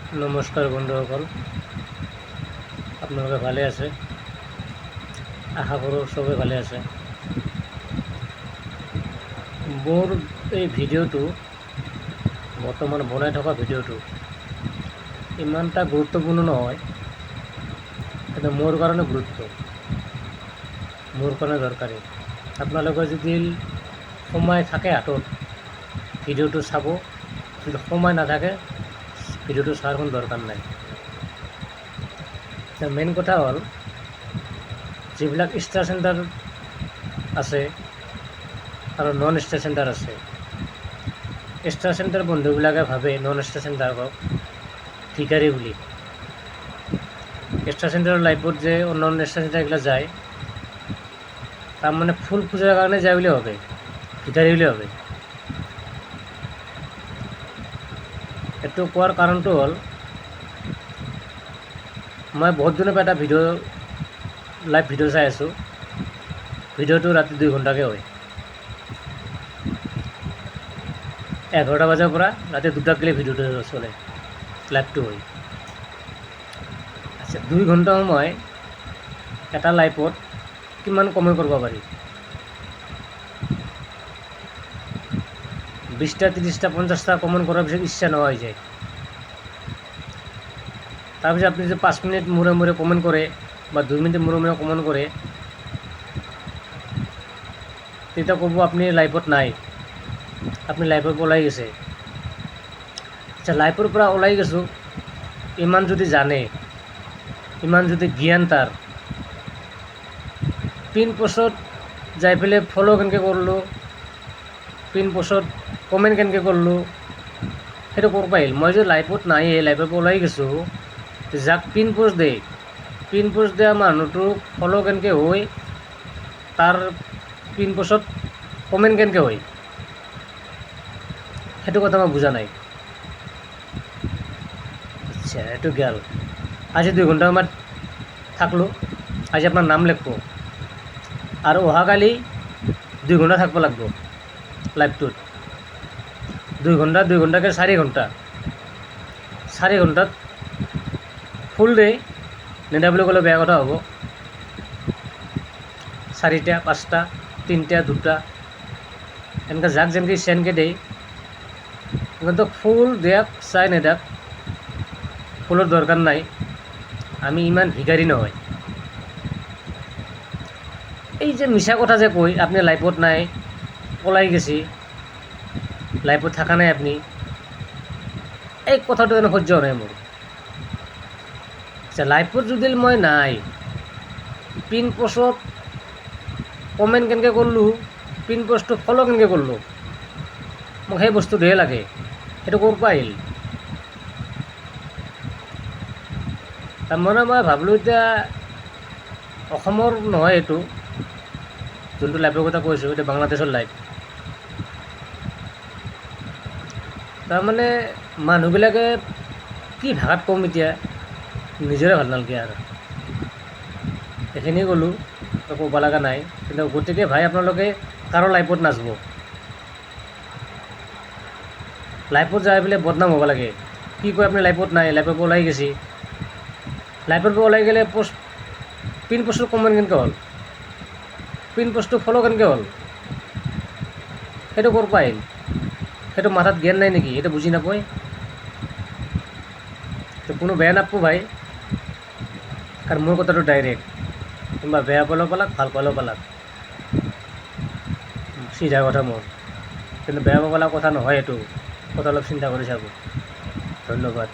নমস্কাৰ বন্ধুসকল, আপোনালোকে ভালে আছে? আশা কৰোঁ চবে ভালে আছে। মোৰ এই ভিডিঅ'টো বৰ্তমান বনাই থকা ভিডিঅ'টো ইমান এটা গুৰুত্বপূৰ্ণ নহয়, কিন্তু মোৰ কাৰণে মোৰ কাৰণে দৰকাৰী। আপোনালোকে যদি সময় থাকে হাতত ভিডিঅ'টো চাব, যদি সময় নাথাকে ভিডিঅ'টো চোৱাৰ কোনো দৰকাৰ নাই। মেইন কথা হ'ল, যিবিলাক ষ্টাৰ চেণ্টাৰ আছে আৰু নন ষ্টাৰ চেণ্টাৰ আছে, ষ্টাৰ চেণ্টাৰ বন্ধুবিলাকে ভাবে নন ষ্টাৰ চেণ্টাৰক ভিকাৰী বুলি। ষ্টাৰ চেণ্টাৰৰ লাইফত যে নন ষ্টাৰ চেণ্টাৰগিলা যায়, তাৰমানে ফুল খোজাৰ কাৰণে যায় বুলি ভাবে, ভিকাৰী বুলি ভাবে। এইটো কোৱাৰ কাৰণটো হ'ল, মই বহুত দিনৰ পৰা এটা লাইভ ভিডিঅ' চাই আছোঁ। ভিডিঅ'টো ৰাতি 2 ঘণ্টাকৈ হয়, 11টা বজাৰ পৰা ৰাতি 2টালৈকে ভিডিঅ'টো চলে, লাইভটো হয়। আচ্ছা, 2 ঘণ্টা সময় এটা লাইভত কিমান কমেণ্ট কৰিব পাৰি? 20টা 30টা 50টা কমেণ্ট কৰাৰ পিছত ইচ্ছা নোহোৱা হৈ যায়। তাৰপিছত আপুনি যদি 5 মিনিট মূৰে মূৰে কমেণ্ট কৰে বা 2 মিনিট মূৰে মূৰে কমেণ্ট কৰে, তেতিয়া ক'ব আপুনি লাইভত নাই, আপুনি লাইভৰ পৰা ওলাই গৈছে। আচ্ছা, লাইভৰ পৰা ওলাই গৈছোঁ, ইমান যদি জানে, ইমান যদি জ্ঞান তাৰ, পিন পোষ্টত যাই পেলাই ফ'ল' কেনেকৈ কৰিলোঁ, পিন পোষ্টত কমেণ্ট কেনেকৈ কৰিলোঁ, সেইটো ক'ৰ পৰা আহিল? মই যদি লাইভত নাই, লাইভৰ পৰা ওলাই গৈছোঁ, যাক পিন পোষ্ট দিয়া মানুহটোক ফ'ল' কেনেকৈ হয়, তাৰ পিন পোষ্টত কমেণ্ট কেনেকৈ হয়, সেইটো কথা মই বুজা নাই। আচ্ছা, এইটো গেল। আজি 2 ঘণ্টা সময় থাকলোঁ, আজি আপোনাৰ নাম লিখব আৰু অহাকালি 2 ঘণ্টা থাকিব লাগিব লাইভটোত। 2 ঘণ্টাকৈ 4 ঘণ্টা, 4 ঘণ্টাত ফুল ডে নেদা বুলি ক'লে বেয়া কথা হ'ব। 4টা 5টা 3টা 2টা এনেকৈ যাক যেনেকৈ ইচ্ছা এনেকৈ দেই, কিন্তু ফুল দিয়ক চাই নেদাক, ফুলৰ দৰকাৰ নাই। আমি ইমান ভিকাৰী নহয়। এই যে মিছা কথা যে কয়, আপুনি লাইভত নাই, পলাই গেছি, লাইভত থকা নাই আপুনি, এই কথাটো এনে সহ্য নাই মোৰ। আচ্ছা, লাইভত যদি মই নাই, পিন পোষ্টত কমেণ্ট কেনেকৈ কৰিলোঁ, পিন পোষ্টটো ফ'ল' কেনেকৈ কৰিলোঁ, মোক সেই বস্তুটোহে লাগে। সেইটো ক'ৰ পৰা আহিল? তাৰমানে মই ভাবিলোঁ, এতিয়া অসমৰ নহয়, এইটো যোনটো লাইভৰ কথা কৈছোঁ, এতিয়া বাংলাদেশৰ লাইভ। তাৰমানে মানুহবিলাকে কি ভাষাত ক'ম এতিয়া, নিজৰে ভাল নালাগে আৰু। এইখিনি ক'লোঁ, ক'ব লগা নাই। কিন্তু গতিকে ভাই, আপোনালোকে কাৰো লাইভত নাযাব। লাইভত যাই পেলাই বদনাম হ'ব লাগে। কি কয়, আপুনি লাইভত নাই, লাইভৰ পৰা ওলাই গেছি, লাইভৰ পৰা ওলাই গ'লে পিন পোষ্টৰ কমেণ্ট কেনেকৈ হ'ল, পিন পোষ্টটো ফ'ল' কেনেকৈ হ'ল, সেইটো ক'ৰ পৰা আহিল? সেইটো মাথাত জ্ঞান নাই নেকি? সেইটো বুজি নাপায়। তো কোনো বেয়া নাপাব ভাই, কাৰণ মোৰ কথাটো ডাইৰেক্ট। কোনোবা বেয়া পালেও পালাক, ভাল পালেও পালাক, চিধা কথা মোৰ। কিন্তু বেয়া পাব লগা কথা নহয়, এইটো কথা অলপ চিন্তা কৰি চাব। ধন্যবাদ।